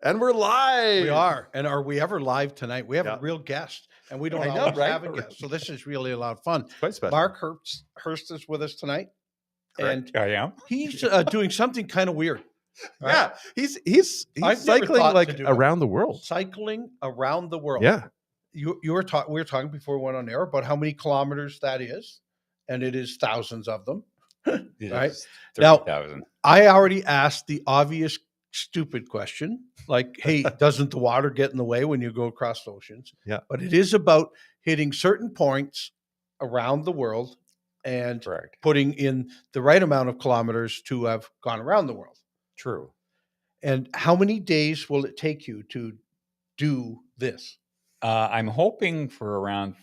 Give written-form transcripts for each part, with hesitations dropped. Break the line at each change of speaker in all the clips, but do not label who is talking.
And we're live.
We are. And are we ever live tonight? We have a real guest, and we don't always have a guest. So this is really a lot of fun.
It's quite special.
Mark Herst is with us tonight.
Correct.
And
I am.
he's doing something kind of weird.
Right? Yeah. He's cycling like around the world.
Cycling around the world.
Yeah.
We were talking before we went on air about how many kilometers that is. And it is thousands of them. Right? Now, I already asked the obvious stupid question, like, hey, doesn't the water get in the way when you go across oceans?
Yeah.
But it is about hitting certain points around the world and putting in the right amount of kilometers to have gone around the world.
True.
And how many days will it take you to do this?
I'm hoping for around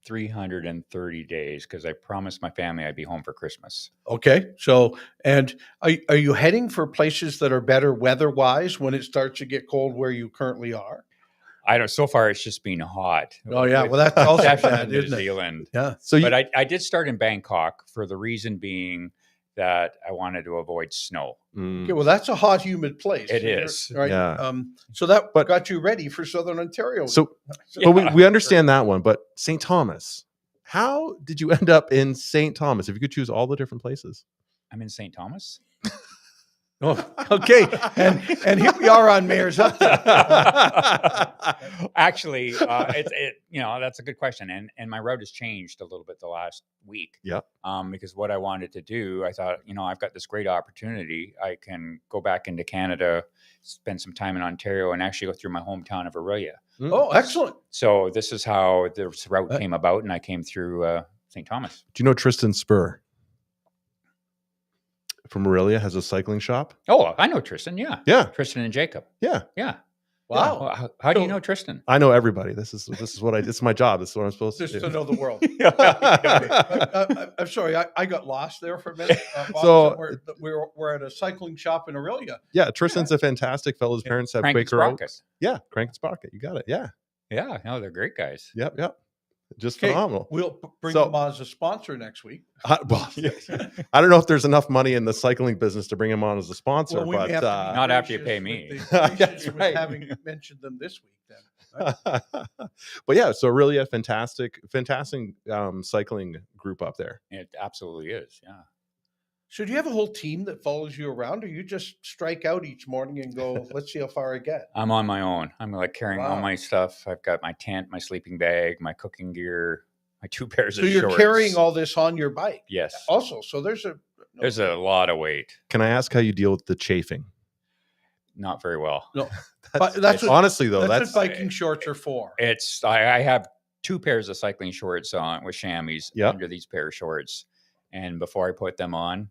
330 days because I promised my family I'd be home for Christmas.
Okay. So, and are you heading for places that are better weather-wise when it starts to get cold where you currently are?
I don't. So far, it's just been hot.
Oh yeah, well that's also bad,
New
isn't it?
Zealand.
Yeah.
But I did start in Bangkok for the reason being that I wanted to avoid snow.
Okay, well that's a hot, humid place.
It is,
right?
Yeah.
So that got you ready for Southern Ontario.
But we understand that one. But St. Thomas, how did you end up in St. Thomas? If you could choose all the different places,
I'm in St. Thomas.
Oh, okay. And here we are on Mayor's Update.
Actually, that's a good question. And my route has changed a little bit the last week.
Yeah.
Because what I wanted to do, I thought, I've got this great opportunity. I can go back into Canada, spend some time in Ontario, and actually go through my hometown of Aurelia.
Oh, excellent.
So this is how this route came about, and I came through St. Thomas.
Do you know Tristan Spur from Aurelia has a cycling shop?
Oh, I know Tristan. Yeah.
Yeah.
Tristan and Jacob.
Yeah.
Yeah.
Wow.
Yeah. How do you know Tristan?
I know everybody. This is what it's my job. This is what I'm supposed to do.
Just to know the world. I'm sorry. I got lost there for a minute.
So
we're at a cycling shop in Aurelia.
Yeah. Tristan's a fantastic fellow. His parents have Quaker Oats. Yeah. Crank and Sprocket. You got it. Yeah.
Yeah. No, they're great guys.
Yep. Yep. Just phenomenal.
We'll bring them on as a sponsor next week.
I don't know if there's enough money in the cycling business to bring him on as a sponsor,
but not after you pay me.
That's right. Having mentioned them this week, then. Right?
But yeah, so really a fantastic cycling group up there.
It absolutely is. Yeah.
So do you have a whole team that follows you around, or you just strike out each morning and go, let's see how far I get?
I'm on my own. I'm like carrying all my stuff. I've got my tent, my sleeping bag, my cooking gear, my 2 pairs of shorts.
So you're carrying all this on your bike?
Yes.
Also, so there's
a lot of weight.
Can I ask how you deal with the chafing?
Not very well.
No.
That's honestly though,
that's what biking shorts are for.
I have 2 pairs of cycling shorts on with chamois under these pair of shorts. And before I put them on,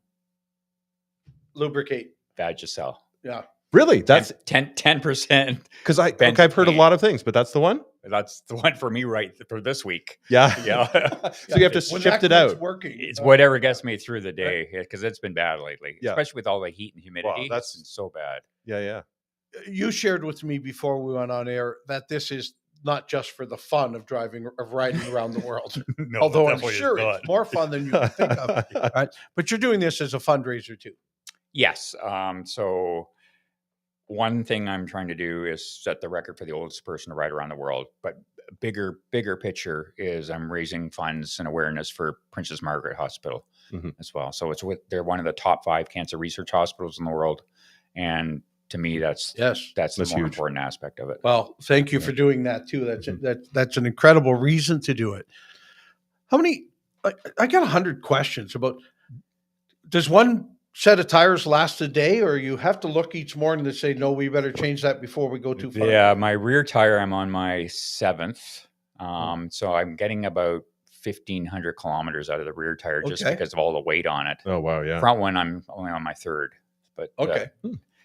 lubricate.
Vagisil.
Yeah.
Really? That's
10%.
Because I've heard a lot of things, but that's the one?
That's the one for me for this week.
Yeah.
Yeah.
So you have to shift it out.
It's whatever gets me through the day because it's been bad lately, especially with all the heat and humidity.
Wow, that's
been so bad.
Yeah, yeah.
You shared with me before we went on air that this is not just for the fun of riding around the world.
No,
although I'm sure it's more fun than you can think of. Right? But you're doing this as a fundraiser too.
Yes. So one thing I'm trying to do is set the record for the oldest person to ride around the world. But bigger picture is I'm raising funds and awareness for Princess Margaret Hospital as well. So they're one of the top 5 cancer research hospitals in the world. And to me, that's the more important aspect of it.
Well, thank you for doing that too. That's an incredible reason to do it. How many? I got 100 questions about. Does one set of tires last a day, or you have to look each morning to say, no, we better change that before we go too far?
Yeah, my rear tire, I'm on my 7th, so I'm getting about 1,500 kilometers out of the rear tire just because of all the weight on it.
Oh wow, yeah.
Front one, I'm only on my 3rd, but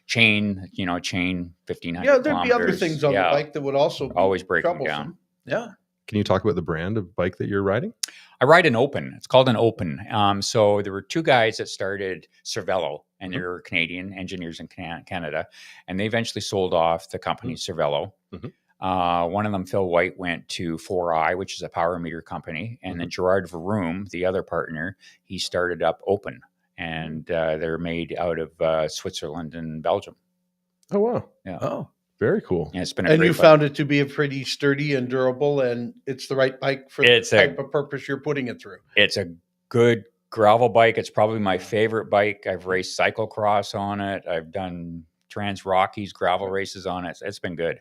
chain 1,500.
Yeah, there'd be other things on the bike that would also be
always breaking down.
Yeah.
Can you talk about the brand of bike that you're riding?
I ride an Open. It's called an Open. So there were 2 guys that started Cervelo, and they were Canadian engineers in Canada, and they eventually sold off the company Cervelo. One of them, Phil White, went to 4i, which is a power meter company, and then Gerard Vroom, the other partner, he started up Open. And they're made out of Switzerland and Belgium.
Oh, wow.
Yeah.
Oh,
Very cool.
And it's been
And you found it to be a pretty sturdy and durable, and it's the right bike for the type of purpose you're putting it through.
It's a good gravel bike. It's probably my favorite bike. I've raced cyclocross on it. I've done Trans Rockies gravel races on it. It's been good.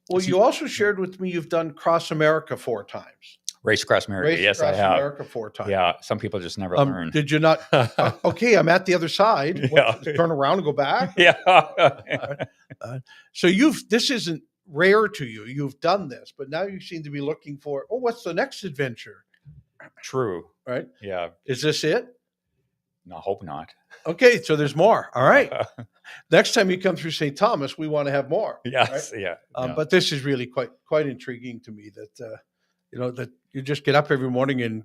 Well, you also shared with me you've done Cross America 4 times.
Race Across America. Yes, I have.
America 4 times.
Yeah, some people just never learn.
Did you not? Okay, I'm at the other side.
Yeah.
Turn around and go back.
Yeah.
So this isn't rare to you. You've done this, but now you seem to be looking for, what's the next adventure?
True.
Right?
Yeah.
Is this it?
No, I hope not.
Okay, so there's more. All right. Next time you come through St. Thomas, we want to have more.
Yes.
Right?
Yeah.
But this is really quite intriguing to me that that you just get up every morning and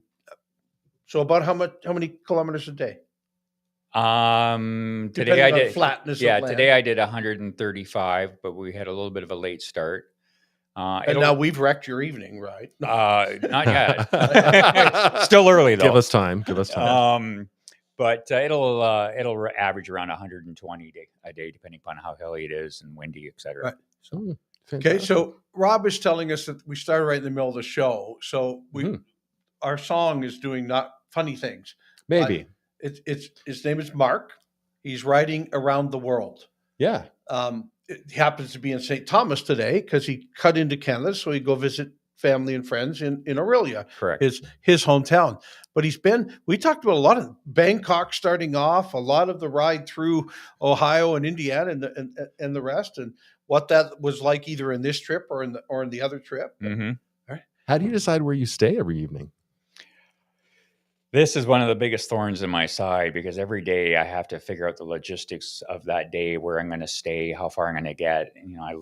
so about how many kilometers a day?
Today I did
flatness.
Yeah,
of land.
today I did 135, but we had a little bit of a late start.
And now we've wrecked your evening, right?
Not yet. Still early though.
Give us time.
But it'll average around 120 a day, depending upon how hilly it is and windy, etc.
Right.
So,
okay, so Rob is telling us that we started right in the middle of the show, so our song is doing not funny things.
Maybe
it's his name is Mark. He's riding around the world.
Yeah.
It happens to be in St. Thomas today because he cut into Canada, so he go visit family and friends in Aurelia,
Correct.
his hometown. But we talked about a lot of Bangkok starting off, a lot of the ride through Ohio and Indiana and the rest, and what that was like either in this trip or in the other trip.
Mm-hmm.
Right.
How do you decide where you stay every evening?
This is one of the biggest thorns in my side because every day I have to figure out the logistics of that day, where I'm going to stay, how far I'm going to get. I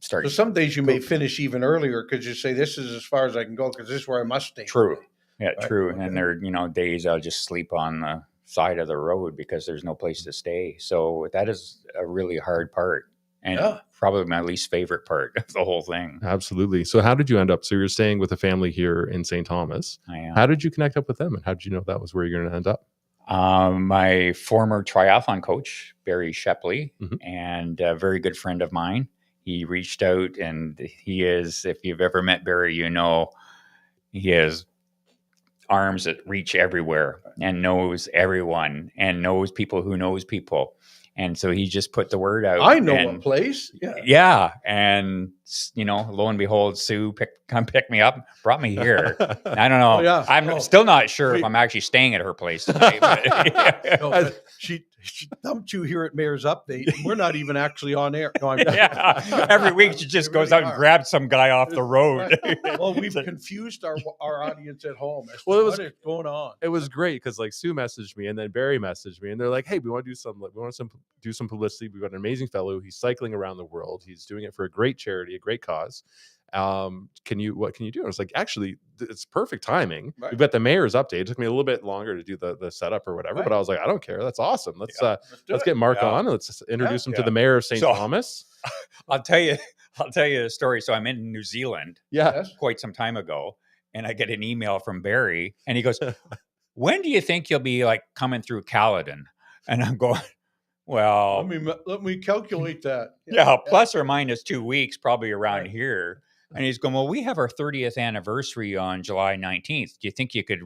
start.
So some days you may finish even earlier because you say, this is as far as I can go because this is where I must stay.
True. Yeah,
Right.
true.
Okay.
And there are, days I'll just sleep on the side of the road because there's no place to stay. So that is a really hard part. And probably my least favorite part of the whole thing.
Absolutely. So how did you end up? So you're staying with a family here in St. Thomas.
I am.
How did you connect up with them? And how did you know that was where you're going to end up?
My former triathlon coach, Barry Shepley,
Mhm.
and a very good friend of mine, he reached out, and he is, if you've ever met Barry, he has arms that reach everywhere and knows everyone and knows people who knows people. And so he just put the word out.
I know a place. Yeah.
Yeah. And, lo and behold, Sue come pick me up, brought me here. I don't know.
Oh, yeah.
I'm still not sure if I'm actually staying at her place today. But,
No, but she dumped you here at Mayor's Update. We're not even actually on air. No,
yeah. Every week she just goes out and grabs some guy off the road.
Right. Well, we've confused our audience at home. What is going on?
It was great because Sue messaged me and then Barry messaged me and they're like, hey, we want to do some publicity. We've got an amazing fellow. He's cycling around the world. He's doing it for a great charity, a great cause. What can you do? And I was like, actually, it's perfect timing.
Right.
We've got the mayor's update. It took me a little bit longer to do the setup or whatever,
Right.
but I was like, I don't care. That's awesome. Let's
Let's
get Mark on and let's introduce him to
Yeah.
the mayor of St. Thomas.
I'll tell you a story. So I'm in New Zealand
Yeah.
quite some time ago, and I get an email from Barry, and he goes, when do you think you'll be coming through Caledon? And I'm going, well,
let me calculate that.
plus or minus 2 weeks, probably around here. And he's going, well, we have our 30th anniversary on July 19th. Do you think you could,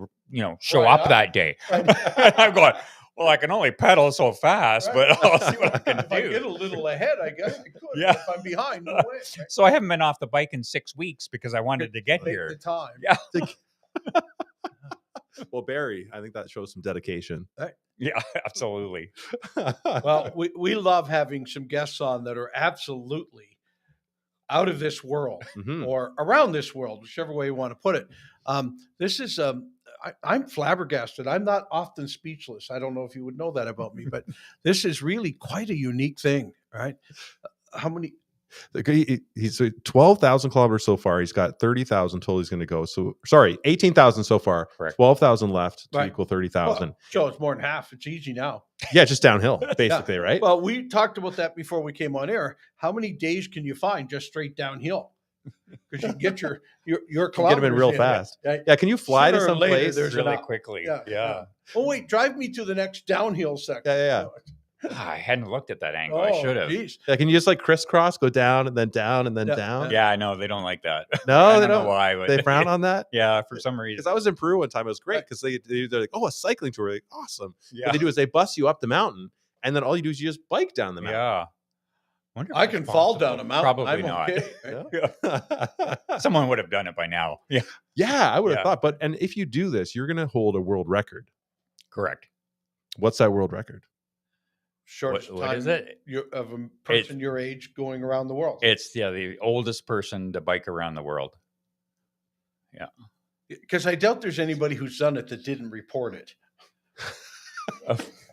show up that day? And I'm going, well, I can only pedal so fast, but I'll see what I can
If
do.
I get a little ahead, I guess I could.
Yeah.
If I'm behind, no way. Right?
So I haven't been off the bike in 6 weeks because I wanted to get
Take
here.
the time.
Yeah.
Well, Barry, I think that shows some dedication.
Yeah, absolutely.
Well, we love having some guests on that are absolutely out of this world or around this world, whichever way you want to put it. This is I'm flabbergasted. I'm not often speechless. I don't know if you would know that about me, but this is really quite a unique thing, right? How many?
He's 12,000 kilometers so far. He's got 30,000 total he's going to go. So, sorry, 18,000 so far.
Correct.
12,000 left to
Right.
equal 30,000.
Well, Joe, it's more than half. It's easy now.
Yeah, just downhill, basically, right?
Well, we talked about that before we came on air. How many days can you find just straight downhill? Because you can get your
Get
kilometers
them in real fast.
Right?
Yeah, can you fly
Sooner
to
or
some
later,
place?
there's
Really
enough.
quickly.
Yeah. Oh, wait, drive me to the next downhill section.
Yeah.
I hadn't looked at that angle. I should have.
Geez.
Yeah, can you just like crisscross, go down and then down and then down?
Yeah, I know they don't like that.
No,
I
they
don't
don't.
know why, but
They frown on that.
yeah, for some reason.
Because I was in Peru one time. It was great because they're like, oh, a cycling tour. Like, awesome.
Yeah,
What they do is they bus you up the mountain, and then all you do is you just bike down the mountain.
yeah. Wonder if
I
that's
can fall
possible.
down a mountain.
Probably
I'm
not.
okay, right?
Yeah.
Someone would have done it by now. Yeah,
Yeah, I would have
Yeah.
thought. But and if you do this, you're gonna hold a world record.
correct.
What's that world record?
Shortest
What
time
is it?
of a person your age going around the world.
It's the oldest person to bike around the world.
Because I doubt there's anybody who's done it that didn't report it.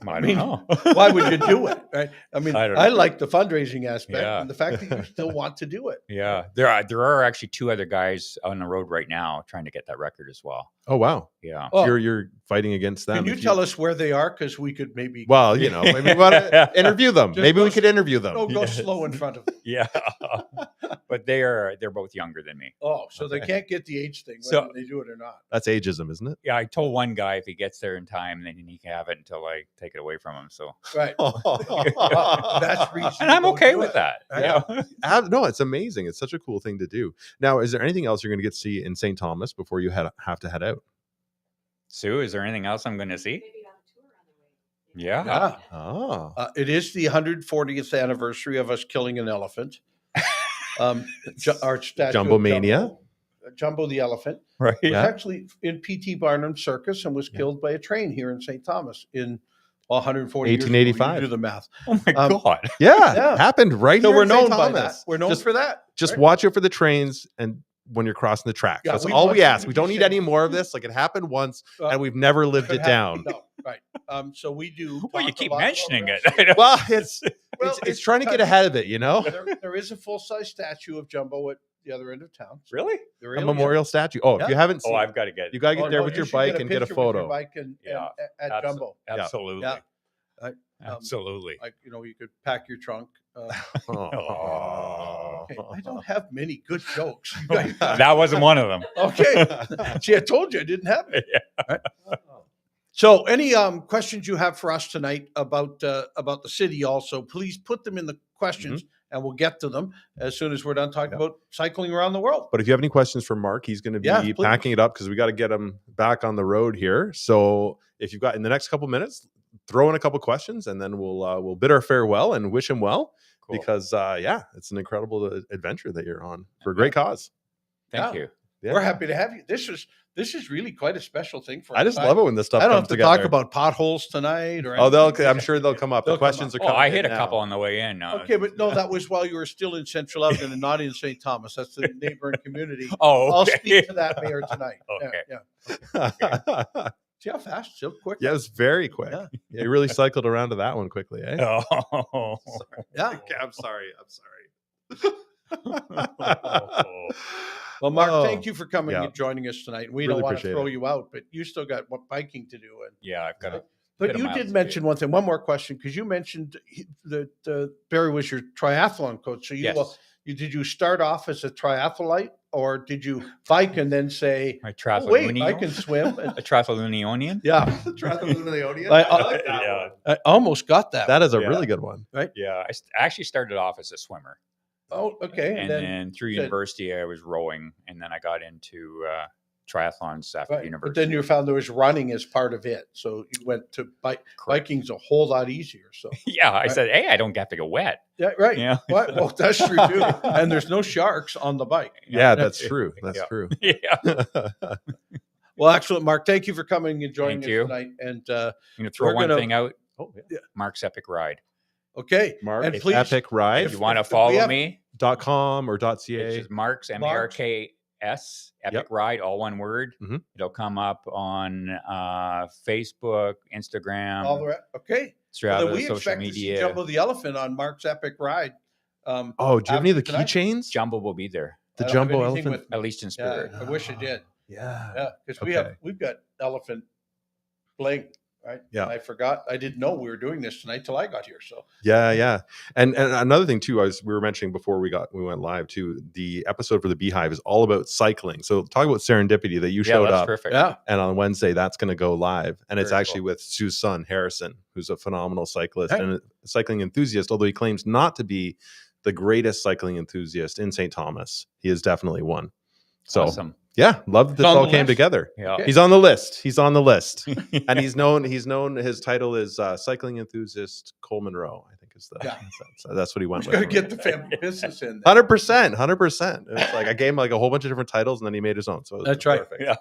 I
mean,
don't know.
Why would you do it? Right? I mean,
I don't
I
know.
like the fundraising aspect
Yeah.
and the fact that you still want to do it.
Yeah, there are actually 2 other guys on the road right now trying to get that record as well.
Oh wow,
Yeah.
Oh,
you're fighting against them.
can you
if
tell us where they are? Because we could maybe
Well, you know, maybe we want to interview them.
Just
Maybe
go
we could interview them.
go
Yes.
slow in front of them.
Yeah. But they're both younger than me.
Oh, so they
Okay.
can't get the age thing
So-
whether they do it or not.
That's ageism, isn't it?
Yeah, I told one guy if he gets there in time, then he can have it until I take it away from him. So,
Right. That's reasonable.
and I'm okay
Do
with
it.
that.
Right.
Yeah.
No, it's amazing. It's such a cool thing to do. Now, is there anything else you're going to get to see in St. Thomas before you have to head out?
Sue, is there anything else I'm going to see?
Maybe have a tour on the way.
Yeah.
Yeah.
Oh,
It is the 140th anniversary of us killing an elephant. Our statue of
Jumbo Mania.
Jumbo the elephant
Right.
was
Yeah.
actually in P.T. Barnum Circus and was killed by a train here in St. Thomas in 140 years ago.
1885.
You do the math.
Oh my God.
yeah,
Yeah.
happened right
So
here
we're
in St.
known by that.
Thomas.
We're known
just,
for that.
Just
right?
watch out for the trains and when you're crossing the tracks.
Yeah,
That's
we
all
want
we
you
ask.
to
We
be
don't need
safe.
any more of this. Like it happened once,
Well,
and we've never lived
could
it
happen.
down.
No, right. So we do.
Well, you
talk
keep
about
mentioning it.
progress.
I know.
Well, it's
Well,
it's trying to get ahead of it, you know.
There is a full size statue of Jumbo at the other end of town.
Really?
There
A
is.
memorial statue. Oh,
Yeah.
if you haven't seen,
Oh, I've got to get
you gotta get
Oh,
there
no,
with
you
your
should
bike and get a
picture with your
photo.
bike and
Yeah,
at
abso-
Jumbo.
Absolutely.
Yeah. I-
Absolutely.
Like you could pack your trunk.
Oh.
Okay, I don't have many good jokes. You guys-
That wasn't one of them.
okay. See, I told you I didn't have it. Right? So, any questions you have for us tonight about the city? Also, please put them in the questions, and we'll get to them as soon as we're done talking about cycling around the world.
But if you have any questions for Mark, he's going to be
Yeah, please.
packing it up because we got to get him back on the road here. So if you've got in the next couple minutes, throw in a couple questions, and then we'll bid our farewell and wish him well.
Cool.
Because it's an incredible adventure that you're on for a great cause.
Thank
Yeah.
you.
Yeah.
We're happy to have you. This is really quite a special thing for us.
I just love it when this stuff
I don't
comes
have to
together.
talk about potholes tonight or
Oh,
anything.
I'm sure they'll come up.
They'll
The
come
questions
up.
are
Oh,
coming.
I
in
hit a
now.
couple on the way in.
Okay, but no, that was while you were still in Central Elgin and not in St. Thomas. That's the neighboring community.
Oh,
I'll
okay.
speak to that mayor tonight.
Okay.
Yeah. See how fast, so quick.
Yeah, it was very quick.
Yeah.
Yeah, you really cycled around to that one quickly, eh?
Oh.
Yeah.
Okay, I'm sorry.
Well, Mark,
Oh,
thank you for coming
yeah.
and joining us tonight. We
Really
don't want to
appreciate
throw
it.
you out, but you still got biking to do. And
Yeah, I've got to.
but
Bit of
you
miles
did
to
mention one thing. One more question, because you mentioned that Barry was your triathlon coach. So
Yes.
did you start off as a triathlete, or did you bike and then say,
My
oh, wait, I
triathlonian.
can swim?
A triathlonian.
Yeah,
Yeah.
I almost got that.
That is a
Yeah.
really good one.
Yeah. Actually started off as a swimmer.
Oh, okay.
And then through
said-
university, I was rowing. And then I got into triathlons after
right. But
university.
then you found there was running as part of it. So you went to biking's a whole lot easier. So
Yeah. I said, hey, I don't have to get wet.
yeah, right.
Yeah.
What? Well, that's true too. And there's no sharks on the bike.
Yeah, that's true. That's
Yeah.
true.
Yeah.
Well, excellent, Mark. Thank you for coming and joining
Thank
us
you.
tonight. And
I'm going to throw
We're
one
gonna-
thing out.
Oh, yeah.
Yeah.
Mark's Epic Ride.
okay,
Mark,
and
it's
please,
Epic Ride.
If you want to
if we
follow
have-
me,
.com or
it's
.ca.
just Mark's MARKS Epic
Yep.
Ride, all one word.
Mhm.
It'll come up on Facebook, Instagram,
all the rest. Okay.
throughout
Well, then
the
we
social
expect to see
media.
Jumbo the Elephant on Mark's Epic Ride.
Oh, do you have any of the
after tonight?
keychains?
Jumbo will be there,
The
I don't have
Jumbo
anything
elephant.
with me.
at least in
Yeah,
spirit.
I wish I did.
Yeah.
Yeah, because
Okay.
we've got elephant bling right?
Yeah.
And I forgot. I didn't know we were doing this tonight till I got here. So
Yeah. And another thing too, we were mentioning before we went live too, the episode for the Beehive is all about cycling. So talk about serendipity that you showed up.
Terrific.
yeah,
And on Wednesday, that's going to go live. And it's
Very
actually
cool.
with Sue's son, Harrison, who's a phenomenal cyclist
Hey.
and a cycling enthusiast, although he claims not to be the greatest cycling enthusiast in St.Thomas. He is definitely one. So,
Awesome.
yeah, love that this
on
all
the
came
list?
together.
Yeah.
Okay.
He's on the list. And he's known, his title is cycling enthusiast Cole Monroe, I think is
Yeah.
that's what he went
Just
with.
got to get the family business in there.
100%. It's like I gave him like a whole bunch of different titles and then he made his own. So it was
That's right.
perfect.
Yeah.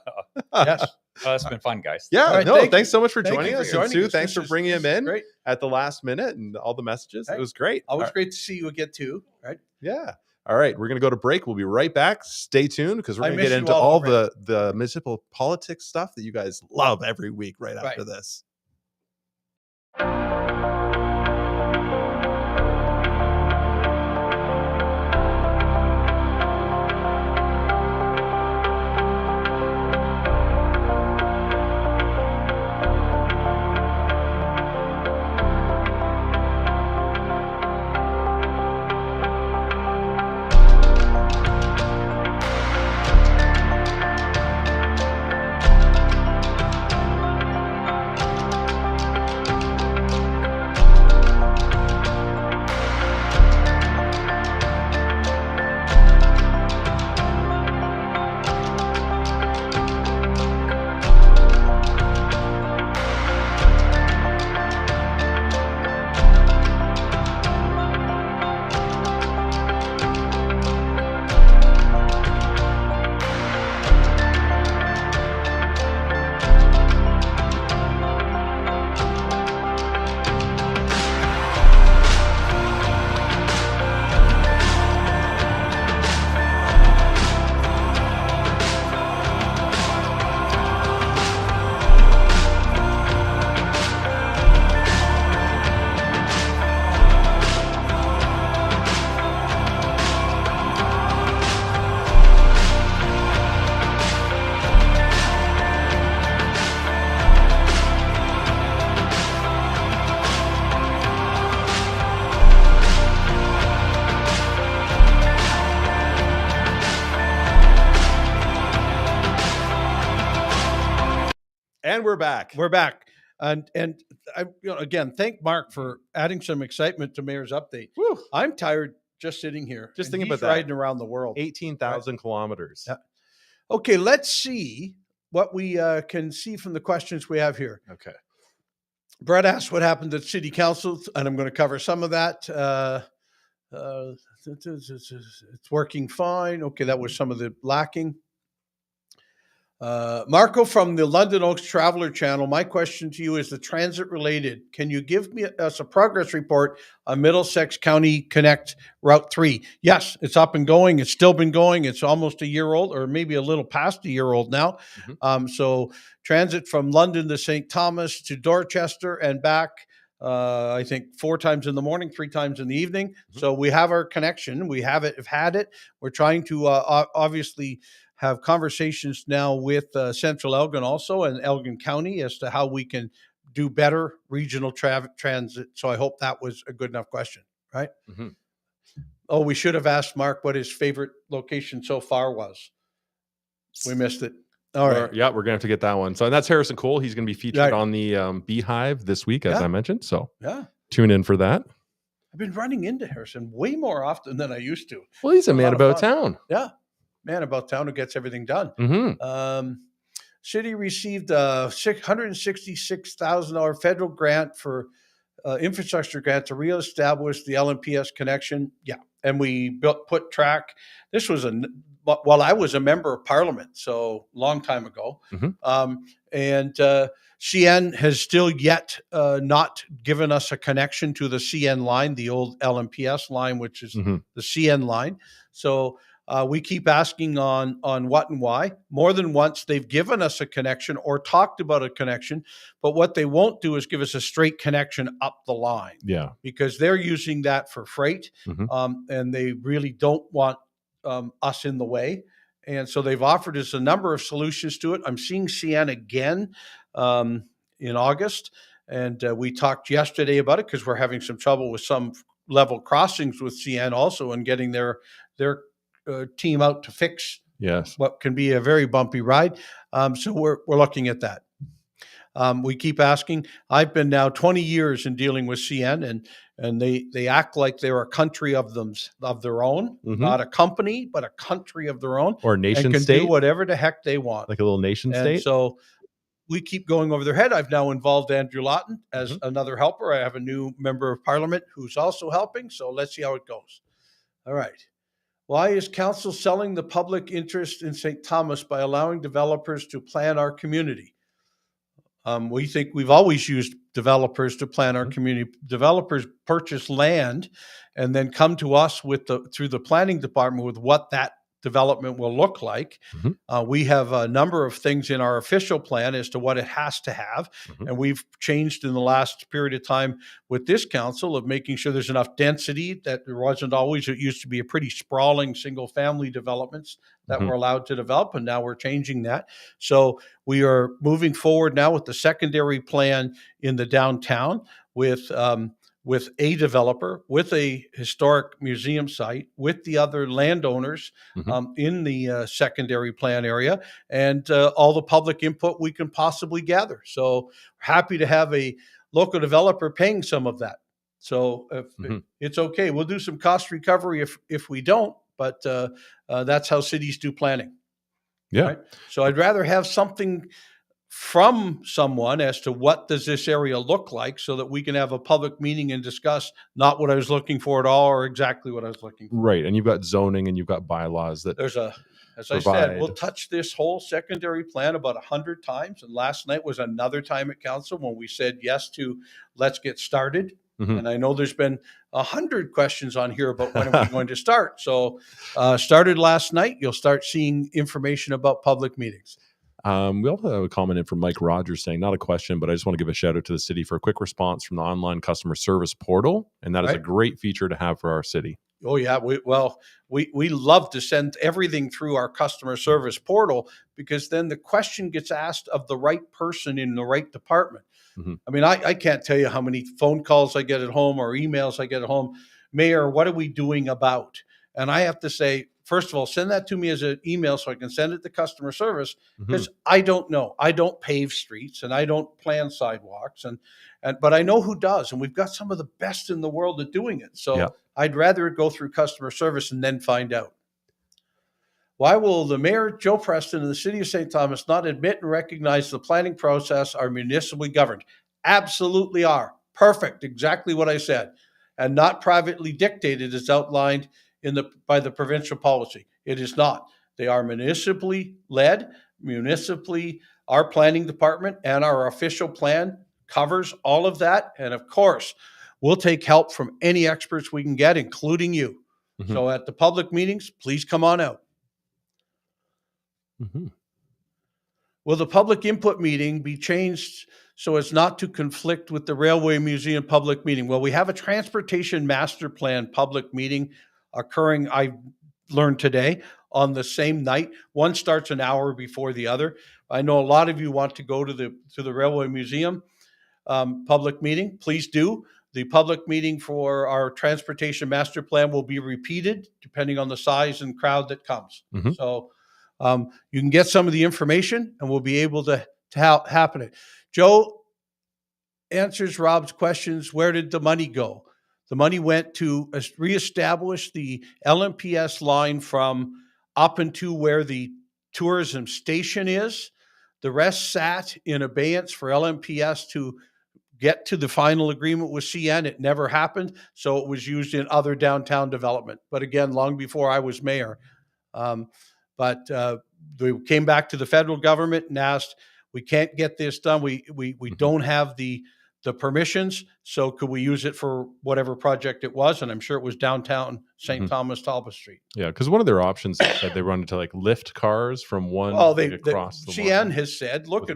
Yes.
Oh, it's been fun, guys.
Yeah,
All right,
no,
thank
thanks
you.
so much for
Thank
joining
you for
us. And
joining
Sue,
us.
thanks
This
for
is-
bringing
this
him
is
in
great.
at the last minute and all the messages.
Hey.
It was great.
Always great to see you again too. Right.
Yeah. All right, we're going to go to break. We'll be right back. Stay tuned because we're
I
going to
miss
get
you
into
all
all
already.
the municipal politics stuff that you guys love every week right after this. And we're back.
We're back. And I, again, thank Mark for adding some excitement to Mayor's update.
Woo.
I'm tired just sitting here.
Just
and
thinking
he's
about that.
riding around the world.
18,000 kilometers.
Yeah. Okay, let's see what we can see from the questions we have here.
Okay.
Brett asked what happened at City Council, and I'm going to cover some of that. It's working fine. Okay, that was some of the lacking. Marco from the London Oaks Traveler Channel. My question to you is the transit related. Can you give us a progress report on Middlesex County Connect Route 3? Yes, it's up and going. It's still been going. It's almost a year old, or maybe a little past a year old now.
Mm-hmm.
So transit from London to St.Thomas to Dorchester and back. I think 4 times in the morning, 3 times in the evening.
Mm-hmm.
So we have our connection. We have had it. We're trying to obviously have conversations now with Central Elgin also and Elgin County as to how we can do better regional transit. So I hope that was a good enough question, right?
Mm-hmm.
Oh, we should have asked Mark what his favorite location so far was. We missed it. All right.
Yeah, we're going to have to get that one. So and that's Harrison Cole. He's going to be featured on the Beehive this week, as I mentioned. So
yeah,
tune in for that.
I've been running into Harrison way more often than I used to.
Well, he's a man about town.
Yeah. Man about town who gets everything done.
Mm-hmm.
City received a $666,000 federal grant for infrastructure grant to reestablish the LMPS connection. Yeah, and we put track. This was while I was a member of Parliament, so long time ago.
Mm-hmm.
And CN has still yet not given us a connection to the CN line, the old LMPS line, which is the CN line. So we keep asking on what and why. More than once, they've given us a connection or talked about a connection, but what they won't do is give us a straight connection up the line.
Yeah,
because they're using that for freight, and they really don't want us in the way. And so they've offered us a number of solutions to it. I'm seeing CN again in August. And we talked yesterday about it because we're having some trouble with some level crossings with CN also, and getting their team out to fix what can be a very bumpy ride. So we're looking at that. We keep asking. I've been now 20 years in dealing with CN, and they act like they're a country of their own, not a company, but a country of their own,
or a nation
and can
state,
do whatever the heck they want,
like a little nation
and
state.
So we keep going over their head. I've now involved Andrew Lawton as another helper. I have a new member of parliament who's also helping. So let's see how it goes. All right. Why is council selling the public interest in St.Thomas by allowing developers to plan our community? We think we've always used developers to plan our community. Developers purchase land and then come to us through the planning department with what that development will look like. We have a number of things in our official plan as to what it has to have. And we've changed in the last period of time with this council of making sure there's enough density that there wasn't always. It used to be a pretty sprawling single family developments that were allowed to develop. And now we're changing that. So we are moving forward now with the secondary plan in the downtown with a developer, with a historic museum site, with the other landowners in the secondary plan area, and all the public input we can possibly gather. So happy to have a local developer paying some of that. So it's okay. We'll do some cost recovery if we don't, but that's how cities do planning.
Yeah.
Right? So I'd rather have something from someone as to what does this area look like, so that we can have a public meeting and discuss not what I was looking for at all or exactly what I was looking for.
Right. And you've got zoning and you've got bylaws that
as I said, we'll touch this whole secondary plan about 100 times. And last night was another time at council when we said yes to let's get started. And I know there's been 100 questions on here about when are we going to start. So started last night. You'll start seeing information about public meetings.
We also have a comment in from Mike Rogers saying, not a question, but I just want to give a shout out to the city for a quick response from the online customer service portal. And that is a great feature to have for our city.
Oh, yeah. We love to send everything through our customer service portal, because then the question gets asked of the right person in the right department. I mean, I can't tell you how many phone calls I get at home or emails I get at home. Mayor, what are we doing about? And I have to say, first of all, send that to me as an email so I can send it to customer service, because I don't know. I don't pave streets and I don't plan sidewalks, but I know who does, and we've got some of the best in the world at doing it. So I'd rather it go through customer service and then find out. Why will the mayor, Joe Preston, and the city of St. Thomas not admit and recognize the planning process are municipally governed? Absolutely are. Perfect. Exactly what I said. And not privately dictated as outlined by the provincial policy. It is not. They are municipally led, our planning department and our official plan covers all of that. And of course, we'll take help from any experts we can get, including you. So at the public meetings, please come on out. Will the public input meeting be changed so as not to conflict with the Railway Museum public meeting? Well, we have a transportation master plan public meeting occurring, I learned today, on the same night. One starts an hour before the other. I know a lot of you want to go to the Railway Museum public meeting. Please do. The public meeting for our transportation master plan will be repeated depending on the size and crowd that comes. So you can get some of the information and we'll be able to happen it. Joe answers Rob's questions. Where did the money go? The money went to reestablish the LMPS line from up into where the tourism station is. The rest sat in abeyance for LMPS to get to the final agreement with CN. It never happened, so it was used in other downtown development. But again, long before I was mayor. But we came back to the federal government and asked, we can't get this done. We don't have the permissions, so could we use it for whatever project it was? And I'm sure it was downtown St. Thomas, Talbot Street.
Yeah, because one of their options is that they run to like lift cars from one across the
CN has said, look,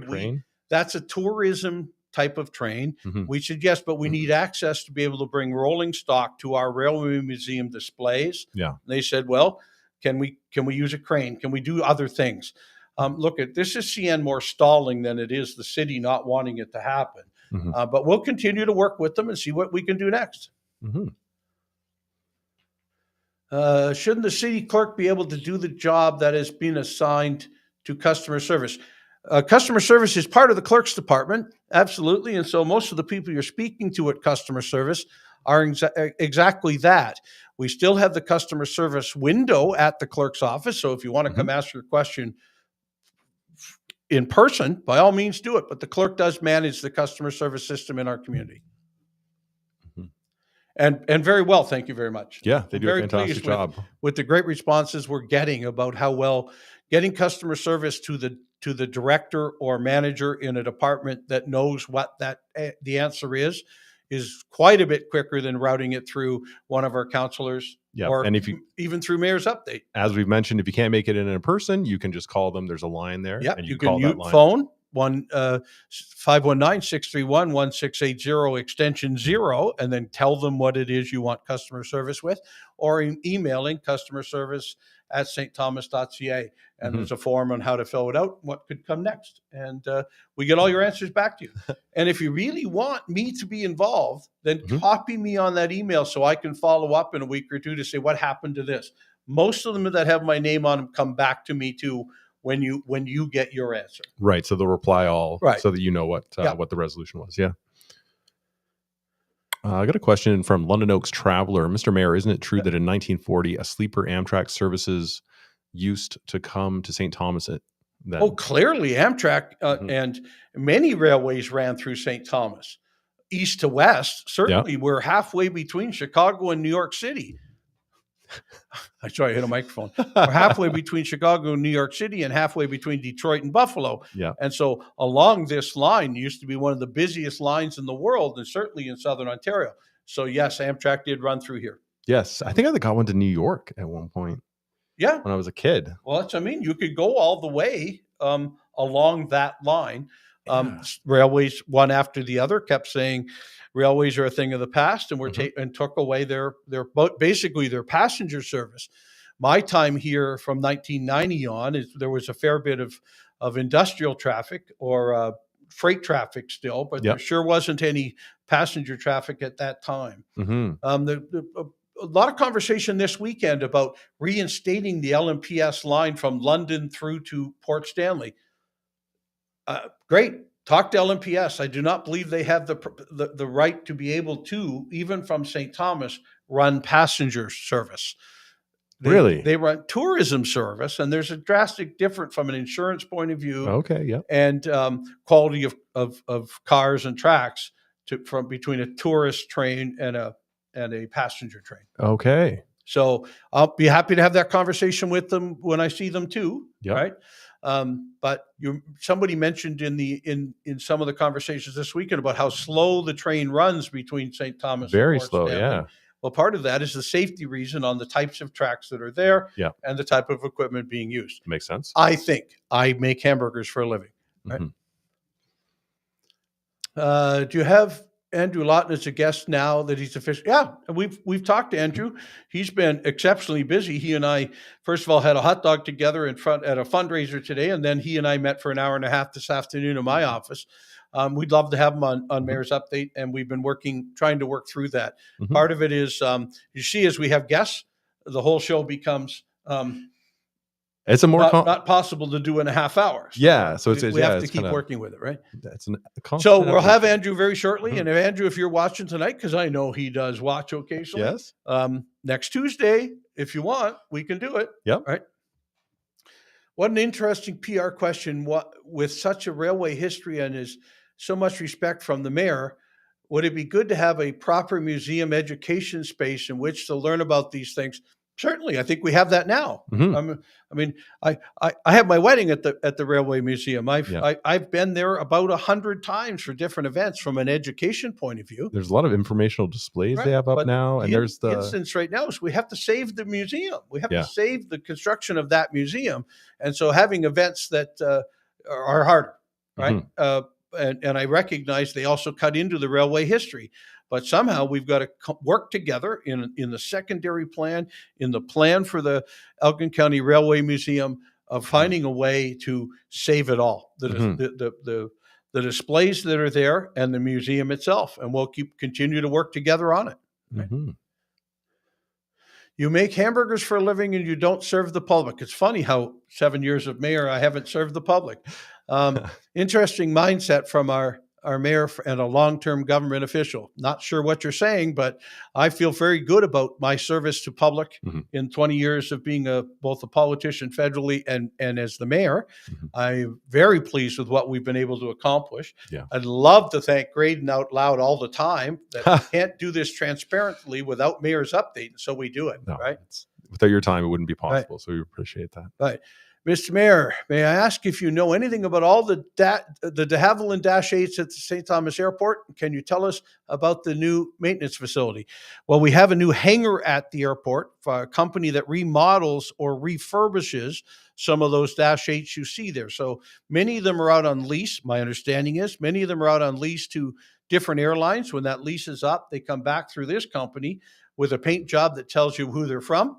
that's a tourism type of train. We said yes, but we need access to be able to bring rolling stock to our Railway Museum displays.
Yeah,
and they said, well, can we use a crane? Can we do other things? Look, this is CN more stalling than it is the city not wanting it to happen. But we'll continue to work with them and see what we can do next. Shouldn't the city clerk be able to do the job that has been assigned to customer service? Customer service is part of the clerk's department, absolutely. And so most of the people you're speaking to at customer service are exactly that. We still have the customer service window at the clerk's office. So if you want to come ask your question in person, by all means do it. But the clerk does manage the customer service system in our community. And very well, thank you very much.
Yeah, they do a fantastic job.
With the great responses we're getting about how well getting customer service to the director or manager in a department that knows what the answer is quite a bit quicker than routing it through one of our counselors.
Yeah,
or
and if you
even through Mayor's Update.
As we've mentioned, if you can't make it in person, you can just call them. There's a line there.
Yeah,
and
you
call
can
that line.
phone 519-631-1680 extension 0 and then tell them what it is you want customer service with, or emailing customerservice@stthomas.ca. And there's a form on how to fill it out, what could come next. And we get all your answers back to you. And if you really want me to be involved, then copy me on that email so I can follow up in a week or two to say what happened to this. Most of them that have my name on them come back to me too when you get your answer.
Right. So they'll reply all so that you know what the resolution was. Yeah. I got a question from London Oaks Traveler. Mr. Mayor, isn't it true that in 1940, a sleeper Amtrak services used to come to St. Thomas?
Oh, clearly Amtrak and many railways ran through St. Thomas. East to west, certainly we're halfway between Chicago and New York City. I hit a microphone. We're halfway between Chicago and New York City and halfway between Detroit and Buffalo.
Yeah.
And so along this line used to be one of the busiest lines in the world, and certainly in Southern Ontario. So yes, Amtrak did run through here.
Yes. I think I got one to New York at one point.
Yeah.
When I was a kid.
Well, you could go all the way along that line. Railways, one after the other, kept saying railways are a thing of the past, and and took away their passenger service. My time here from 1990 on there was a fair bit of industrial traffic or freight traffic still, but there sure wasn't any passenger traffic at that time. A lot of conversation this weekend about reinstating the LMPS line from London through to Port Stanley. Great. Talk to LMPS. I do not believe they have the right to be able to, even from St. Thomas, run passenger service. They run tourism service, and there's a drastic difference from an insurance point of view.
Okay, yeah.
And quality of cars and tracks from between a tourist train and a passenger train.
Okay.
So I'll be happy to have that conversation with them when I see them too.
Yep.
Right. But somebody mentioned in some of the conversations this weekend about how slow the train runs between St. Thomas.
Very
and Port
slow.
Stanley.
Yeah.
Well, part of that is the safety reason on the types of tracks that are there and the type of equipment being used.
Makes sense.
I think I make hamburgers for a living. Right. Do you have Andrew Lawton as a guest now that he's official? Yeah, we've talked to Andrew. He's been exceptionally busy. He and I, first of all, had a hot dog together in front at a fundraiser today, and then he and I met for an hour and a half this afternoon in my office. We'd love to have him on Mayor's Update, and we've been trying to work through that. Part of it is, you see, as we have guests, the whole show becomes
it's a more
not possible to do in a half hour. So
yeah, so
we have to keep working with it, right?
So
we'll have Andrew very shortly, and if Andrew, if you're watching tonight, because I know he does watch occasionally.
Yes.
Next Tuesday, if you want, we can do it.
Yep.
Right. What an interesting PR question. What with such a railway history and is so much respect from the mayor, would it be good to have a proper museum education space in which to learn about these things? Certainly, I think we have that now. I have my wedding at the Railway Museum. I've been there about 100 times for different events from an education point of view.
There's a lot of informational displays they have up now, and there's the
instance right now is we have to save the museum. We have to save the construction of that museum, and so having events that are harder, right? And I recognize they also cut into the railway history. But somehow we've got to work together in the secondary plan, in the plan for the Elgin County Railway Museum, of finding a way to save it all. The displays that are there and the museum itself, and we'll continue to work together on it. Right?
Mm-hmm.
You make hamburgers for a living and you don't serve the public. It's funny how 7 years of mayor, I haven't served the public. Interesting mindset from our mayor and a long-term government official. Not sure what you're saying, but I feel very good about my service to public in 20 years of being both a politician federally and as the mayor. I'm very pleased with what we've been able to accomplish.
Yeah.
I'd love to thank Grayden out loud all the time that we can't do this transparently without mayor's update. So we do it, right?
Without your time, it wouldn't be possible.
Right.
So we appreciate that.
Right. Mr. Mayor, may I ask if you know anything about all the de Havilland Dash 8s at the St. Thomas Airport? Can you tell us about the new maintenance facility? Well, we have a new hangar at the airport for a company that remodels or refurbishes some of those Dash 8s you see there. So many of them are out on lease. My understanding is many of them are out on lease to different airlines. When that lease is up, they come back through this company with a paint job that tells you who they're from.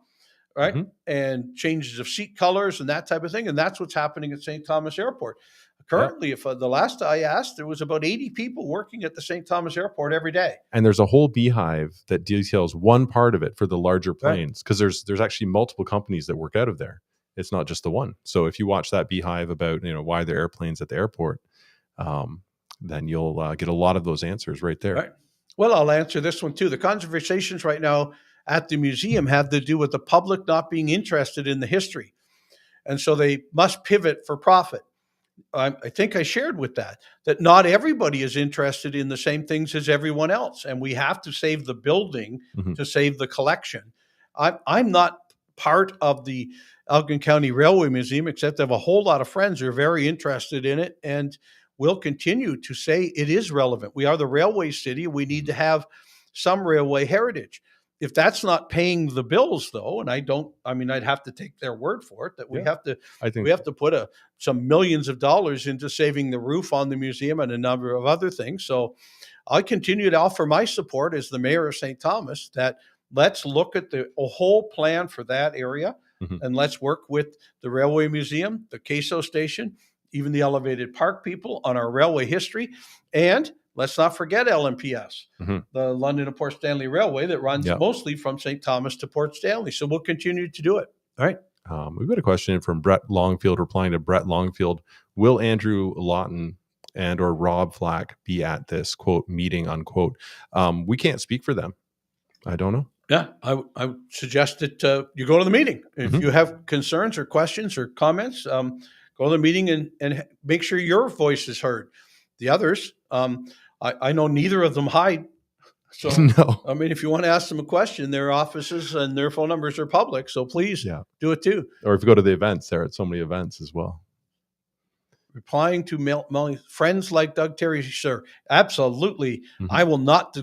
Right. And changes of seat colors and that type of thing. And that's what's happening at St. Thomas Airport. Currently, if the last I asked, there was about 80 people working at the St. Thomas Airport every day.
And there's a whole beehive that details one part of it for the larger planes, because there's actually multiple companies that work out of there. It's not just the one. So if you watch that beehive about why there are airplanes at the airport, then you'll get a lot of those answers right there.
Right. Well, I'll answer this one too. The conversations right now at the museum have to do with the public not being interested in the history. And so they must pivot for profit. I think I shared with that not everybody is interested in the same things as everyone else. And we have to save the building to save the collection. I'm not part of the Elgin County Railway Museum, except I have a whole lot of friends who are very interested in it. And we'll continue to say it is relevant. We are the railway city. We need to have some railway heritage. If that's not paying the bills, though, and I'd have to take their word for it, that we have to put some millions of dollars into saving the roof on the museum and a number of other things. So I continue to offer my support as the mayor of St. Thomas that let's look at a whole plan for that area, and let's work with the Railway Museum, the Queso Station, even the Elevated Park people on our railway history, and let's not forget LNPS, the London and Port Stanley Railway that runs mostly from St. Thomas to Port Stanley. So we'll continue to do it. All right.
We've got a question from Brett Longfield replying to Brett Longfield. Will Andrew Lawton and or Rob Flack be at this, quote, meeting, unquote? We can't speak for them. I don't know.
Yeah, I would suggest that you go to the meeting. If you have concerns or questions or comments, go to the meeting and make sure your voice is heard. The others, I know neither of them hide. So,
no.
If you want to ask them a question, their offices and their phone numbers are public. So please do it too.
Or if you go to the events, they're at so many events as well.
Replying to friends like Doug Terry, sir. Absolutely. I will not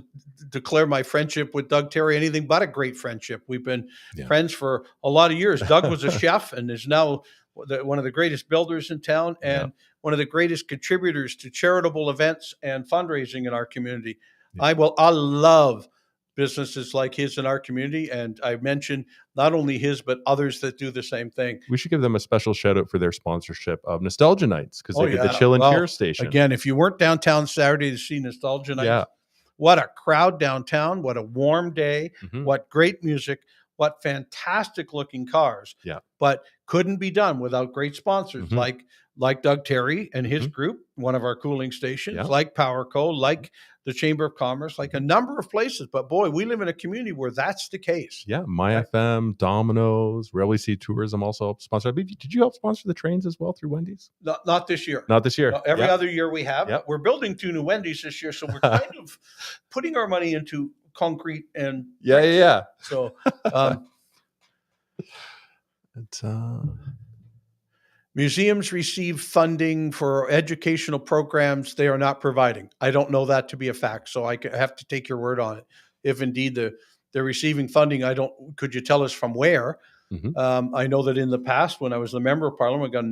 declare my friendship with Doug Terry anything but a great friendship. We've been friends for a lot of years. Doug was a chef and is now one of the greatest builders in town and one of the greatest contributors to charitable events and fundraising in our community. I love businesses like his in our community. And I mentioned not only his, but others that do the same thing.
We should give them a special shout out for their sponsorship of Nostalgia Nights, because they did the Chill and Cure station.
Again, if you weren't downtown Saturday to see Nostalgia Nights, what a crowd downtown, what a warm day, what great music, what fantastic looking cars. But couldn't be done without great sponsors like Doug Terry and his group, one of our cooling stations, like PowerCo, like the Chamber of Commerce, like a number of places. But boy, we live in a community where that's the case.
Yeah, MyFM, Domino's, Railway Sea Tourism also helped sponsor. Did you help sponsor the trains as well through Wendy's?
Not this year.
Not this year.
No, every other year we have. We're building 2 new Wendy's this year, so we're kind of putting our money into concrete and So museums receive funding for educational programs they are not providing. I don't know that to be a fact, so I have to take your word on it. If indeed they're receiving funding, could you tell us from where? I know that in the past, when I was the member of Parliament, I got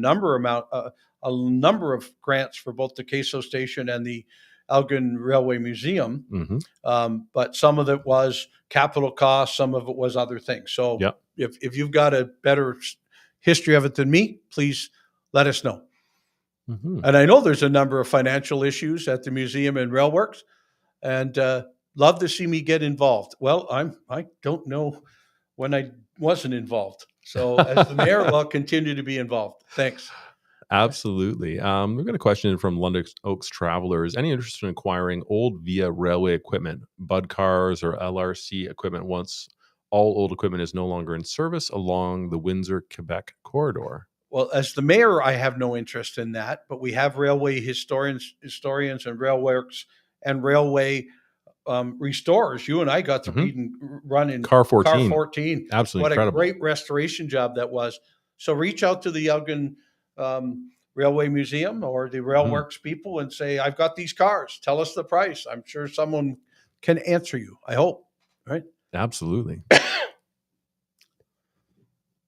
a number of grants for both the Queso Station and the Elgin Railway Museum, but some of it was capital costs, some of it was other things. So if you've got a better history of it than me, please let us know.
Mm-hmm.
And I know there's a number of financial issues at the museum and railworks, and love to see me get involved. Well, I don't know when I wasn't involved. So as the mayor, I'll continue to be involved. Thanks.
Absolutely. We've got a question from London Oaks Travelers. Any interest in acquiring old Via railway equipment, Bud cars or LRC equipment once all old equipment is no longer in service along the Windsor-Quebec corridor?
Well, as the mayor, I have no interest in that, but we have railway historians and railworks and railway restorers. You and I got to read and run in
Car 14.
Car 14.
Absolutely
what
incredible.
A great restoration job that was. So reach out to the Elgin Railway Museum or the railworks people and say, I've got these cars. Tell us the price. I'm sure someone can answer you. I hope. Right?
Absolutely.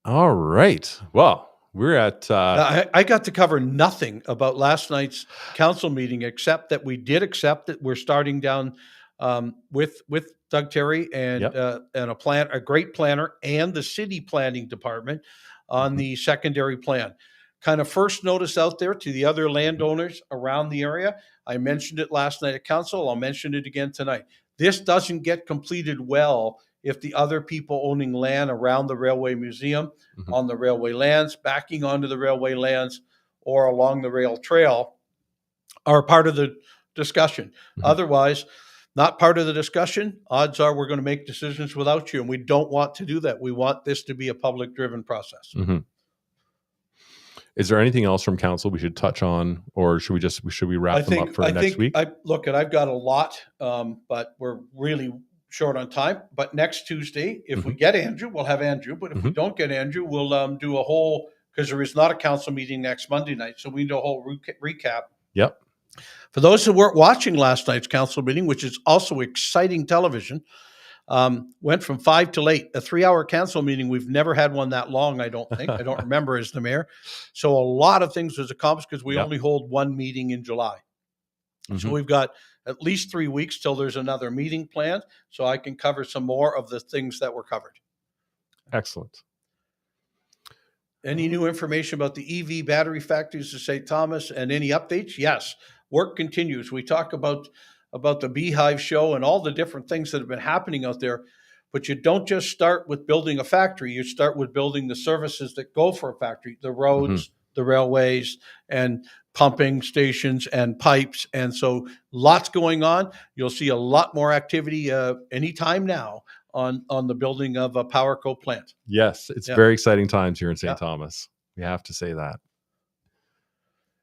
All right. Well, we're at...
I got to cover nothing about last night's council meeting, except that we did accept that we're starting down with Doug Terry and a great planner and the city planning department on the secondary plan. Kind of first notice out there to the other landowners around the area. I mentioned it last night at council. I'll mention it again tonight. This doesn't get completed well if the other people owning land around the railway museum, on the railway lands, backing onto the railway lands, or along the rail trail are part of the discussion. Otherwise, not part of the discussion, odds are we're going to make decisions without you, and we don't want to do that. We want this to be a public-driven process.
Is there anything else from council we should touch on, or should we wrap them up for next week?
I've got a lot, but we're really short on time. But next Tuesday, if we get Andrew, we'll have Andrew. But if we don't get Andrew, we'll do a whole, because there is not a council meeting next Monday night, so we do a whole recap.
Yep.
For those who weren't watching last night's council meeting, which is also exciting television, went from 5 till 8, a 3-hour council meeting. We've never had one that long, I don't think. I don't remember as the mayor. So a lot of things was accomplished because we only hold one meeting in July. So we've got at least 3 weeks till there's another meeting planned, so I can cover some more of the things that were covered.
Excellent.
Any new information about the EV battery factories of ST.Thomas and any updates? Yes, work continues. We talk about the Beehive show and all the different things that have been happening out there, but you don't just start with building a factory. You start with building the services that go for a factory, the roads, the railways, and pumping stations and pipes. And so lots going on. You'll see a lot more activity anytime now on the building of a PowerCo plant.
Yes, it's very exciting times here in St.Thomas. We have to say that.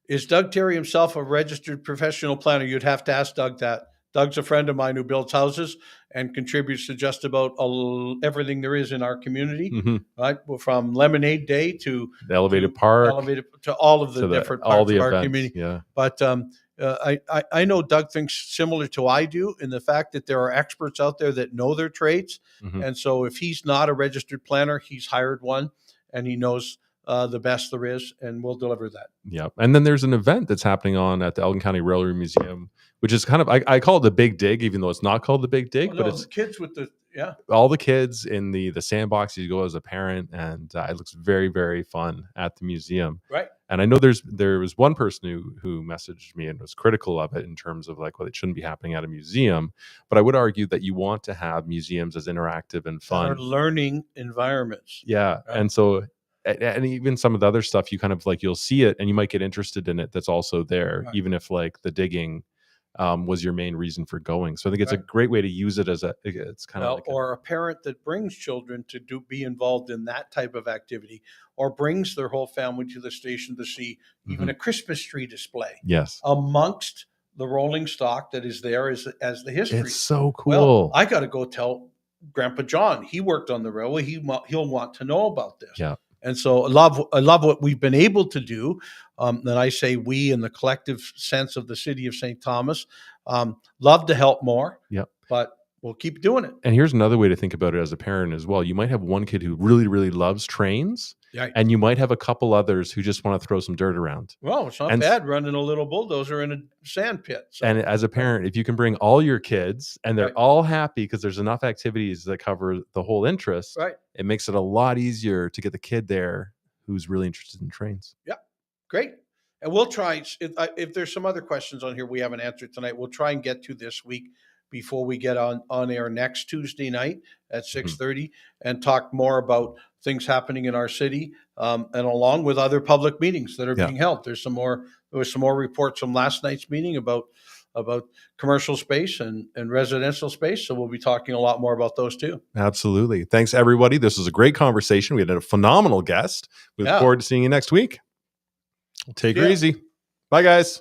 Is Doug Terry himself a registered professional planner? You'd have to ask Doug that. Doug's a friend of mine who builds houses and contributes to just about everything there is in our community, right? From Lemonade Day to
the elevated park,
to all of the different parts of our community.
Yeah.
But I know Doug thinks similar to I do in the fact that there are experts out there that know their trades. And so if he's not a registered planner, he's hired one and he knows the best there is, and we'll deliver that.
Yeah. And then there's an event that's happening on at the Elgin County Railway Museum, which is kind of, I call it the Big Dig, even though it's not called the Big Dig, but it's
kids with
all the kids in the sandbox. You go as a parent, and it looks very, very fun at the museum.
Right.
And I know there was one person who messaged me and was critical of it in terms of like, well, it shouldn't be happening at a museum. But I would argue that you want to have museums as interactive and fun.
Learning environments.
Yeah. Right. And so, and even some of the other stuff, you kind of like, you'll see it and you might get interested in it. That's also there, even if like the digging was your main reason for going. So I think it's a great way to use it as it's kind of like
or a parent that brings children to be involved in that type of activity, or brings their whole family to the station to see even a Christmas tree display.
Yes.
Amongst the rolling stock that is there as the history.
It's so cool.
Well, I got to go tell Grandpa John. He worked on the railway. He'll want to know about this.
Yeah.
And so I love what we've been able to do. And I say we in the collective sense of the city of St.Thomas. Love to help more.
Yep.
But we'll keep doing it.
And here's another way to think about it as a parent as well. You might have one kid who really, really loves trains. And you might have a couple others who just want to throw some dirt around.
Well, it's not bad running a little bulldozer in a sand pit. So.
And as a parent, if you can bring all your kids and they're all happy because there's enough activities that cover the whole interest, it makes it a lot easier to get the kid there who's really interested in trains.
Yeah, great. And we'll try, if there's some other questions on here we haven't answered tonight, we'll try and get to this week before we get on air next Tuesday night at 6:30 and talk more about things happening in our city, and along with other public meetings that are being held. There was some more reports from last night's meeting about commercial space and residential space. So we'll be talking a lot more about those too.
Absolutely. Thanks, everybody. This was a great conversation. We had a phenomenal guest. We look forward to seeing you next week. Take her easy. Bye, guys.